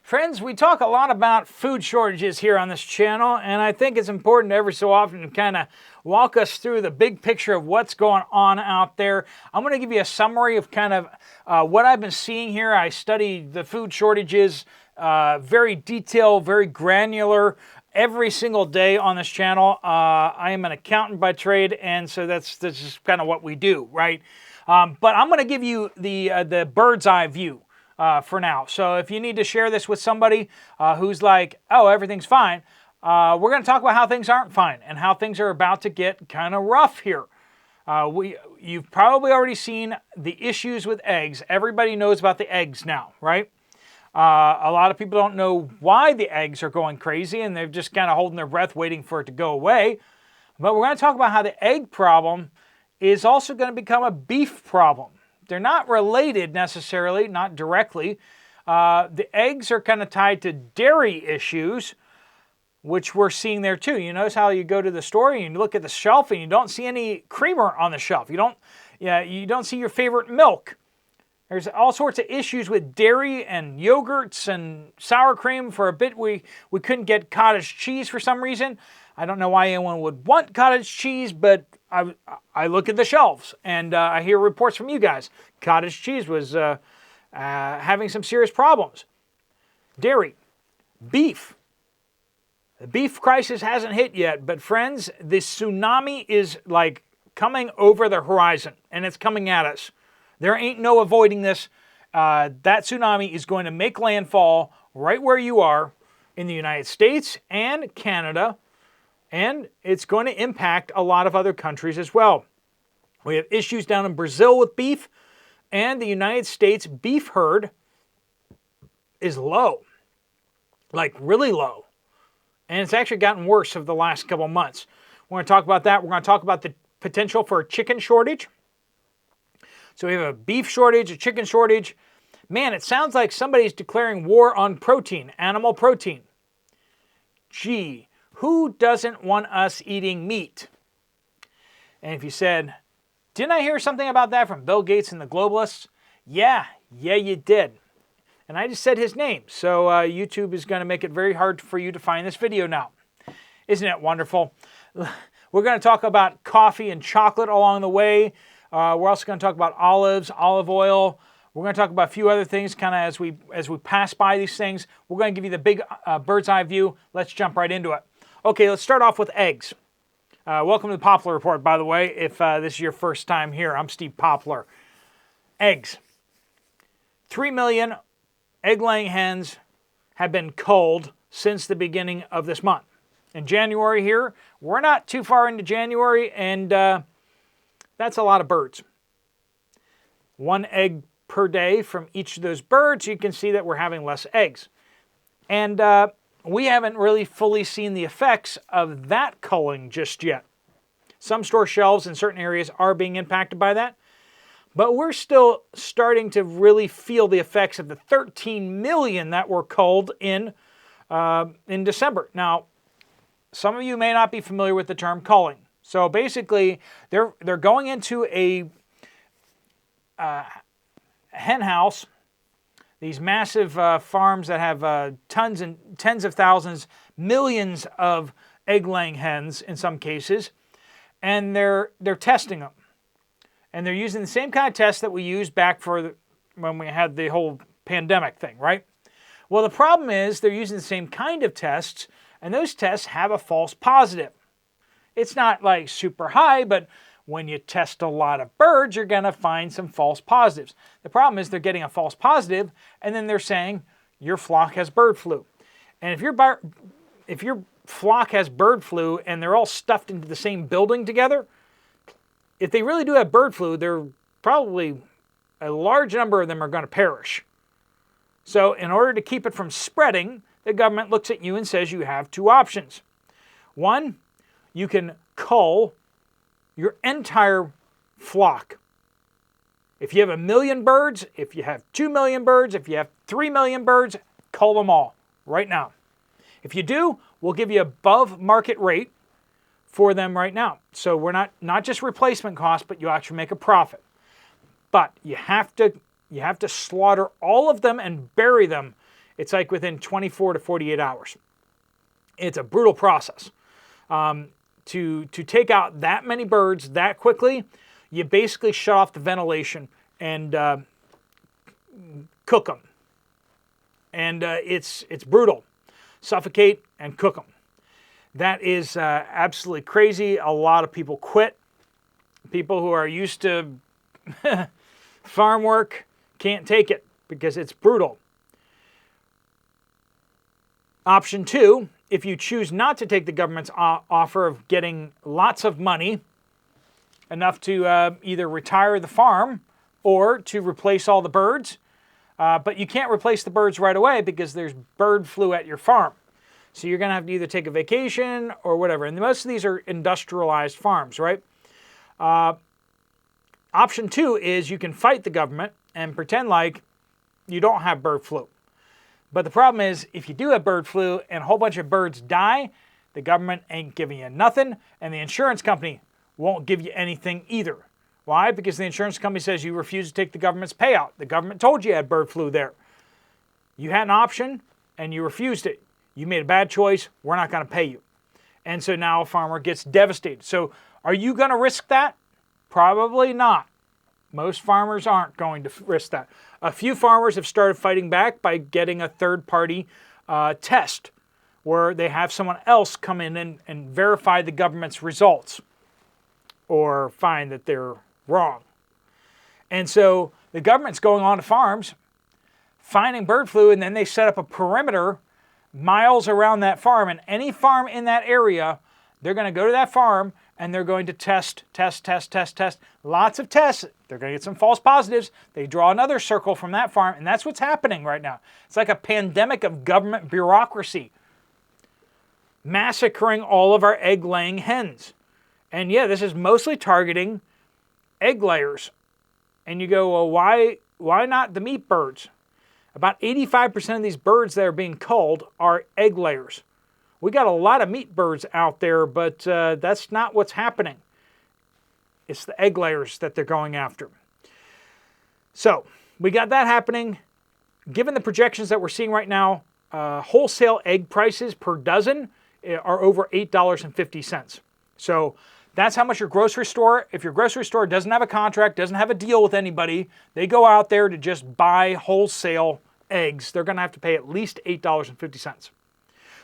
Friends, we talk a lot about food shortages here on this channel, and I think it's important every so often to kind of walk us through the big picture of what's going on out there. I'm going to give you a summary of kind of what I've been seeing here. I study the food shortages very detailed, very granular, every single day on this channel. I am an accountant by trade, and so that's just kind of what we do, right? But I'm going to give you the bird's eye view. For now. So if you need to share this with somebody who's like, oh, everything's fine, we're going to talk about how things aren't fine and how things are about to get kind of rough here. You've probably already seen the issues with eggs. Everybody knows about the eggs now, right? A lot of people don't know why the eggs are going crazy, and they're just kind of holding their breath waiting for it to go away. But we're going to talk about how the egg problem is also going to become a beef problem. They're not related necessarily, not directly. The eggs are kind of tied to dairy issues, which we're seeing there too. You notice how you go to the store and you look at the shelf and you don't see any creamer on the shelf. You don't see your favorite milk. There's all sorts of issues with dairy and yogurts and sour cream. For a bit, we couldn't get cottage cheese for some reason. I don't know why anyone would want cottage cheese, but I look at the shelves and I hear reports from you guys. Cottage cheese was having some serious problems. Dairy, beef. The beef crisis hasn't hit yet, but friends, the tsunami is like coming over the horizon, and it's coming at us. There ain't no avoiding this. That tsunami is going to make landfall right where you are in the United States and Canada, and it's going to impact a lot of other countries as well. We have issues down in Brazil with beef, and the United States beef herd is low, like really low. And it's actually gotten worse over the last couple months. We're going to talk about that. We're going to talk about the potential for a chicken shortage. So we have a beef shortage, a chicken shortage. Man, it sounds like somebody's declaring war on protein, animal protein. Gee, who doesn't want us eating meat? And if you said, didn't I hear something about that from Bill Gates and the globalists? Yeah, you did. And I just said his name, so YouTube is going to make it very hard for you to find this video now. Isn't it wonderful? We're going to talk about coffee and chocolate along the way. We're also going to talk about olives, olive oil. We're going to talk about a few other things kind of as we pass by these things. We're going to give you the big bird's eye view. Let's jump right into it. Okay, let's start off with eggs. Welcome to the Poplar Report, by the way, if this is your first time here. I'm Steve Poplar. Eggs. 3 million egg-laying hens have been culled since the beginning of this month. In January here, we're not too far into January, and that's a lot of birds. 1 egg per day from each of those birds. You can see that we're having less eggs. And we haven't really fully seen the effects of that culling just yet. Some store shelves in certain areas are being impacted by that, but we're still starting to really feel the effects of the 13 million that were culled in December. Now, some of you may not be familiar with the term culling. So basically, they're going into a hen house, these massive farms that have tons and tens of thousands, millions of egg-laying hens in some cases, and they're testing them. And they're using the same kind of tests that we used back when we had the whole pandemic thing, right? Well, the problem is they're using the same kind of tests, and those tests have a false positive. It's not like super high, but when you test a lot of birds, you're going to find some false positives. The problem is they're getting a false positive, and then they're saying your flock has bird flu. And if your flock has bird flu and they're all stuffed into the same building together, if they really do have bird flu, they're probably a large number of them are going to perish. So in order to keep it from spreading, the government looks at you and says you have 2 options. One, you can cull your entire flock. If you have 1 million birds, if you have 2 million birds, if you have 3 million birds, cull them all right now. If you do, we'll give you above market rate for them right now. So we're not just replacement cost, but you actually make a profit. But you have to slaughter all of them and bury them it's like within 24 to 48 hours. It's a brutal process. To take out that many birds that quickly, you basically shut off the ventilation and cook them. And it's brutal. Suffocate and cook them. That is absolutely crazy. A lot of people quit. People who are used to farm work can't take it because it's brutal. Option 2, if you choose not to take the government's offer of getting lots of money, enough to either retire the farm or to replace all the birds, but you can't replace the birds right away because there's bird flu at your farm. So you're going to have to either take a vacation or whatever. And most of these are industrialized farms, right? Option 2 is you can fight the government and pretend like you don't have bird flu. But the problem is, if you do have bird flu and a whole bunch of birds die, the government ain't giving you nothing, and the insurance company won't give you anything either. Why? Because the insurance company says you refuse to take the government's payout. The government told you had bird flu there. You had an option, and you refused it. You made a bad choice. We're not going to pay you. And so now a farmer gets devastated. So are you going to risk that? Probably not. Most farmers aren't going to risk that. A few farmers have started fighting back by getting a third-party test where they have someone else come in and verify the government's results or find that they're wrong. And so the government's going on to farms, finding bird flu, and then they set up a perimeter miles around that farm. And any farm in that area, they're going to go to that farm and they're going to test. Lots of tests. They're going to get some false positives. They draw another circle from that farm, and that's what's happening right now. It's like a pandemic of government bureaucracy, massacring all of our egg-laying hens. And yeah, this is mostly targeting egg layers. And you go, well, why not the meat birds? About 85% of these birds that are being culled are egg layers. We got a lot of meat birds out there, but that's not what's happening. It's the egg layers that they're going after. So we got that happening. Given the projections that we're seeing right now, wholesale egg prices per dozen are over $8.50. So that's how much your grocery store, if your grocery store doesn't have a contract, doesn't have a deal with anybody, they go out there to just buy wholesale eggs, they're going to have to pay at least $8.50.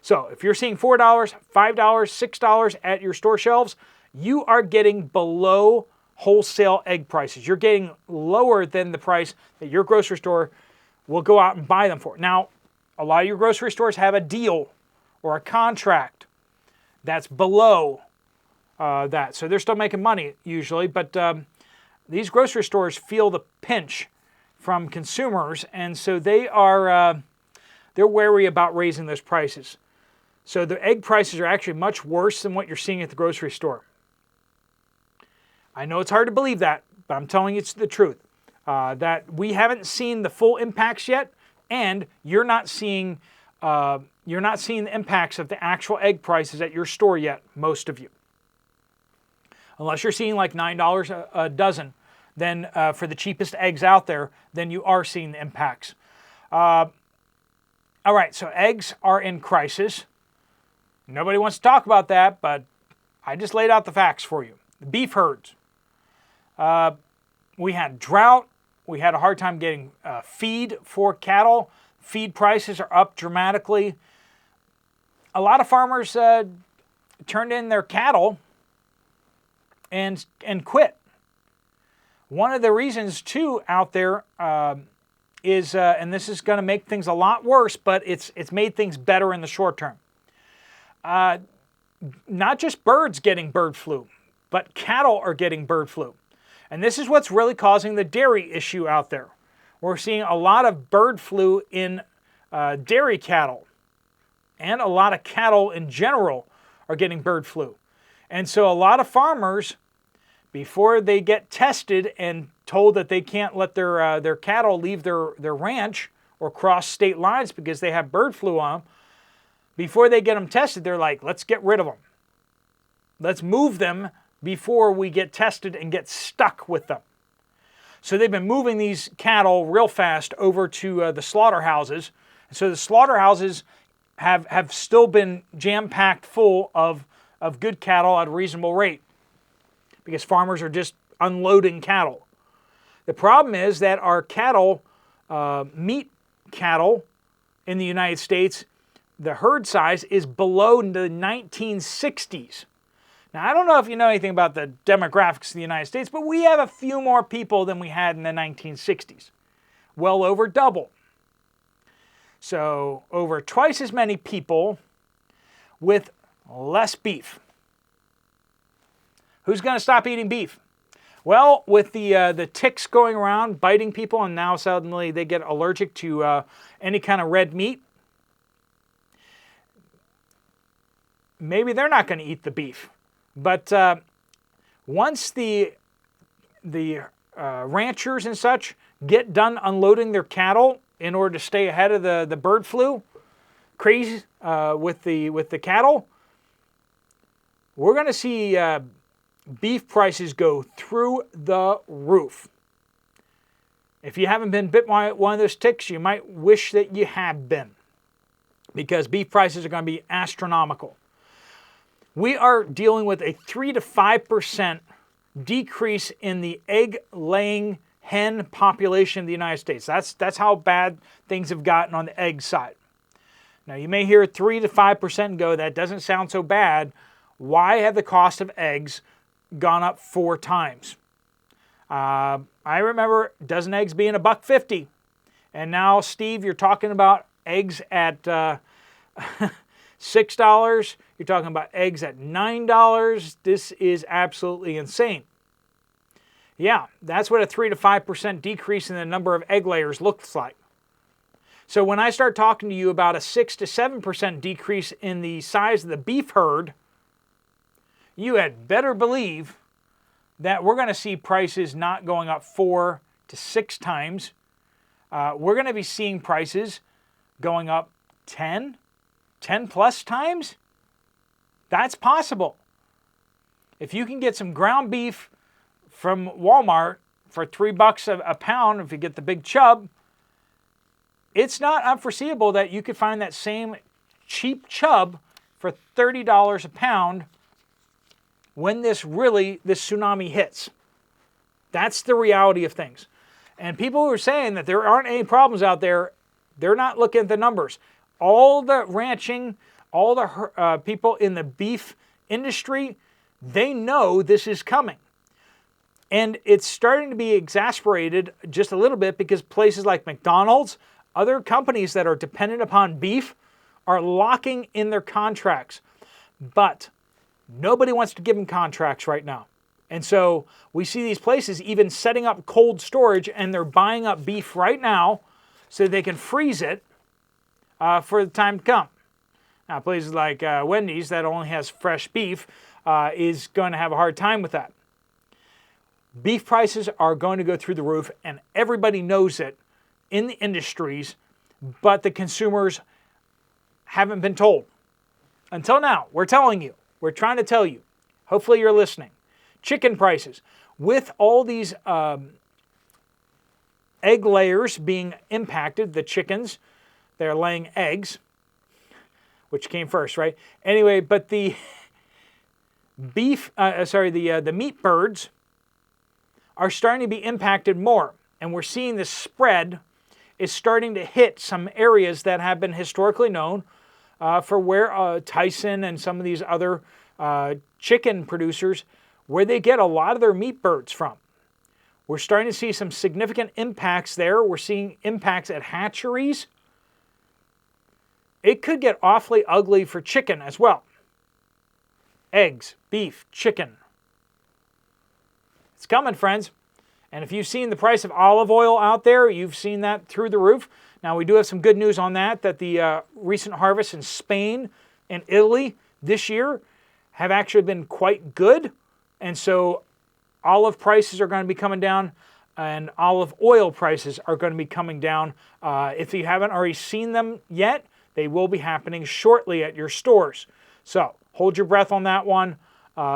So if you're seeing $4, $5, $6 at your store shelves, you are getting below wholesale egg prices. You're getting lower than the price that your grocery store will go out and buy them for. Now, a lot of your grocery stores have a deal or a contract that's below that. So they're still making money usually, but these grocery stores feel the pinch from consumers, and so they're wary about raising those prices. So the egg prices are actually much worse than what you're seeing at the grocery store. I know it's hard to believe that, but I'm telling you it's the truth. That we haven't seen the full impacts yet, and you're not seeing the impacts of the actual egg prices at your store yet, most of you. Unless you're seeing like $9 a dozen, then for the cheapest eggs out there, then you are seeing the impacts. All right, so eggs are in crisis. Nobody wants to talk about that, but I just laid out the facts for you. The beef herds. We had drought. We had a hard time getting feed for cattle. Feed prices are up dramatically. A lot of farmers turned in their cattle and quit. One of the reasons, too, out there is, and this is going to make things a lot worse, but it's made things better in the short term. Not just birds getting bird flu, but cattle are getting bird flu. And this is what's really causing the dairy issue out there. We're seeing a lot of bird flu in dairy cattle, and a lot of cattle in general are getting bird flu. And so a lot of farmers, before they get tested and told that they can't let their cattle leave their ranch or cross state lines because they have bird flu on them, before they get them tested, they're like, let's get rid of them. Let's move them before we get tested and get stuck with them. So they've been moving these cattle real fast over to the slaughterhouses, So the slaughterhouses have still been jam-packed full of good cattle at a reasonable rate because farmers are just unloading cattle. The problem is that our cattle, meat cattle in the United States, the herd size is below the 1960s. Now, I don't know if you know anything about the demographics of the United States, but we have a few more people than we had in the 1960s. Well over double. So over twice as many people with less beef. Who's going to stop eating beef? Well, with the ticks going around biting people, and now suddenly they get allergic to any kind of red meat, maybe they're not going to eat the beef. But once the ranchers and such get done unloading their cattle in order to stay ahead of the bird flu craze with the cattle, we're going to see beef prices go through the roof. If you haven't been bit by one of those ticks, you might wish that you had been, because beef prices are going to be astronomical. We are dealing with a 3 to 5% decrease in the egg-laying hen population of the United States. That's how bad things have gotten on the egg side. Now, you may hear 3 to 5% and go, that doesn't sound so bad. Why have the cost of eggs gone up 4 times? I remember a dozen eggs being $1.50. And now, Steve, you're talking about eggs at $6. You're talking about eggs at $9. This is absolutely insane. Yeah, that's what a 3 to 5% decrease in the number of egg layers looks like. So when I start talking to you about a 6 to 7% decrease in the size of the beef herd, you had better believe that we're going to see prices not going up 4 to 6 times. We're going to be seeing prices going up 10 plus times. That's possible. If you can get some ground beef from Walmart for $3 a pound, if you get the big chub, it's not unforeseeable that you could find that same cheap chub for $30 a pound when this tsunami hits. That's the reality of things. And people who are saying that there aren't any problems out there, they're not looking at the numbers. All the ranching, all the people in the beef industry, they know this is coming. And it's starting to be exasperated just a little bit because places like McDonald's, other companies that are dependent upon beef, are locking in their contracts. But nobody wants to give them contracts right now. And so we see these places even setting up cold storage, and they're buying up beef right now so they can freeze it for the time to come. Now, places like Wendy's that only has fresh beef is going to have a hard time with that. Beef prices are going to go through the roof, and everybody knows it in the industries, but the consumers haven't been told. Until now, we're telling you. We're trying to tell you. Hopefully you're listening. Chicken prices. With all these egg layers being impacted, the chickens, they're laying eggs, which came first, right? Anyway, but the the meat birds are starting to be impacted more. And we're seeing the spread is starting to hit some areas that have been historically known for where Tyson and some of these other chicken producers, where they get a lot of their meat birds from. We're starting to see some significant impacts there. We're seeing impacts at hatcheries. It could get awfully ugly for chicken as well. Eggs, beef, chicken. It's coming, friends. And if you've seen the price of olive oil out there, you've seen that through the roof. Now, we do have some good news on that the recent harvests in Spain and Italy this year have actually been quite good. And so olive prices are going to be coming down, and olive oil prices are going to be coming down. If you haven't already seen them yet, they will be happening shortly at your stores. So hold your breath on that one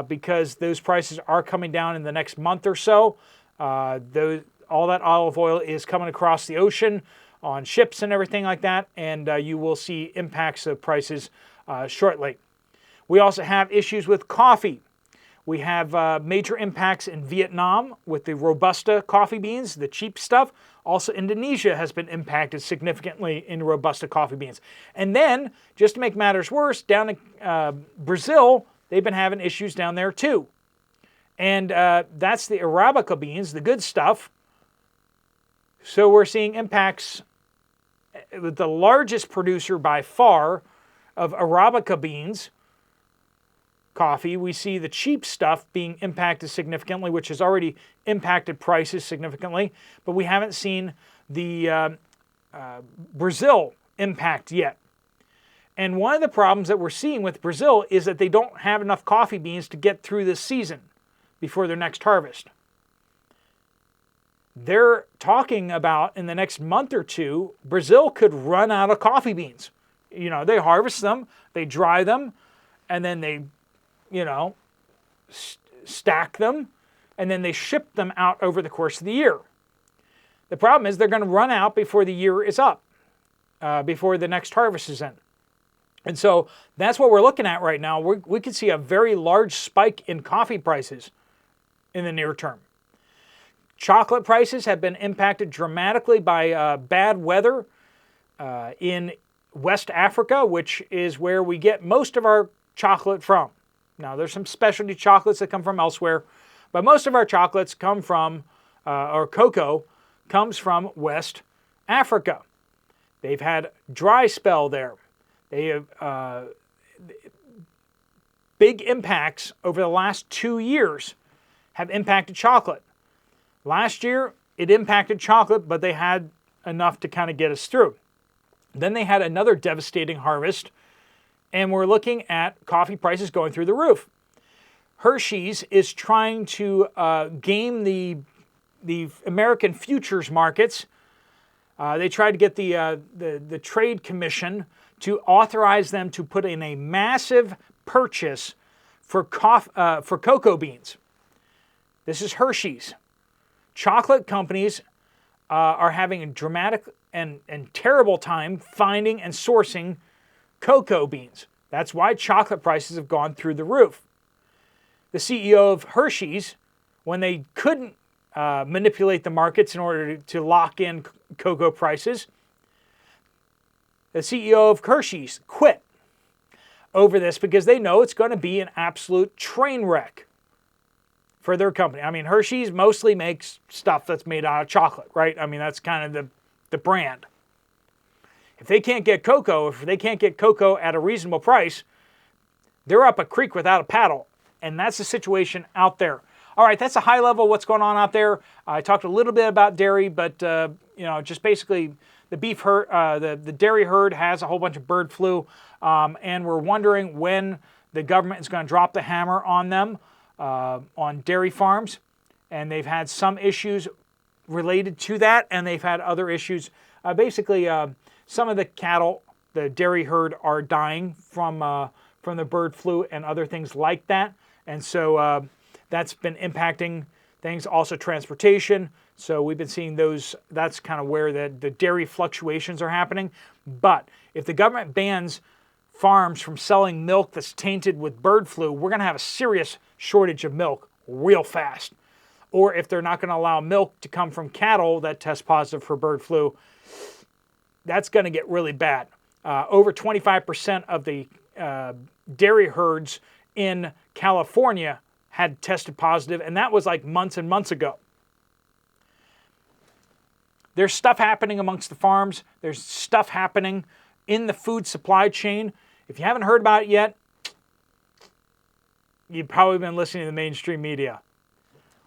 because those prices are coming down in the next month or so. All that olive oil is coming across the ocean. on ships and everything like that, and you will see impacts of prices shortly. We also have issues with coffee. We have major impacts in Vietnam with the Robusta coffee beans, the cheap stuff. Also, Indonesia has been impacted significantly in Robusta coffee beans. And then, just to make matters worse, down in Brazil, they've been having issues down there too. And that's the Arabica beans, the good stuff. So we're seeing impacts with the largest producer by far of Arabica beans, coffee. We see the cheap stuff being impacted significantly, which has already impacted prices significantly, but we haven't seen the Brazil impact yet. And one of the problems that we're seeing with Brazil is that they don't have enough coffee beans to get through this season before their next harvest. They're talking about in the next month or two, Brazil could run out of coffee beans. You know, they harvest them, they dry them, and then they, you know, stack them, and then they ship them out over the course of the year. The problem is they're going to run out before the year is up, before the next harvest is in. And so that's what we're looking at right now. We could see a very large spike in coffee prices in the near term. Chocolate prices have been impacted dramatically by bad weather in West Africa, which is where we get most of our chocolate from. Now, there's some specialty chocolates that come from elsewhere, but most of our chocolates come from, or cocoa comes from West Africa. They've had dry spell there. They have big impacts over the last 2 years have impacted chocolate. Last year, it impacted chocolate, but they had enough to kind of get us through. Then they had another devastating harvest, and we're looking at coffee prices going through the roof. Hershey's is trying to game the American futures markets. They tried to get the Trade Commission to authorize them to put in a massive purchase for cocoa beans. This is Hershey's. Chocolate companies are having a dramatic and terrible time finding and sourcing cocoa beans. That's why chocolate prices have gone through the roof. The CEO of Hershey's, when they couldn't manipulate the markets in order to lock in cocoa prices, the CEO of Hershey's quit over this because they know it's going to be an absolute train wreck for their company. I mean, Hershey's mostly makes stuff that's made out of chocolate, right? I mean, that's kind of the brand. If they can't get cocoa, at a reasonable price, they're up a creek without a paddle. And that's the situation out there. All right, that's a high level of what's going on out there. I talked a little bit about dairy, but just basically the beef herd, the dairy herd has a whole bunch of bird flu, and we're wondering when the government is going to drop the hammer on them, on dairy farms. And they've had some issues related to that, and they've had other issues. Some of the cattle, the dairy herd, are dying from the bird flu and other things like that. And so that's been impacting things. Also transportation. So we've been seeing those. That's kind of where the dairy fluctuations are happening. But if the government bans farms from selling milk that's tainted with bird flu, we're going to have a serious shortage of milk real fast. Or if they're not going to allow milk to come from cattle that test positive for bird flu, that's going to get really bad. Over 25% of the dairy herds in California had tested positive, and that was like months and months ago. There's stuff happening amongst the farms. There's stuff happening in the food supply chain. If you haven't heard about it yet, you've probably been listening to the mainstream media.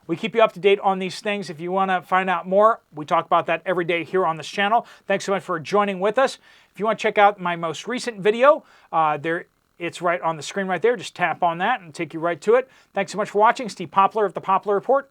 We keep you up to date on these things. If you want to find out more, we talk about that every day here on this channel. Thanks so much for joining with us. If you want to check out my most recent video, it's right on the screen right there. Just tap on that and take you right to it. Thanks so much for watching. Steve Poplar of The Poplar Report.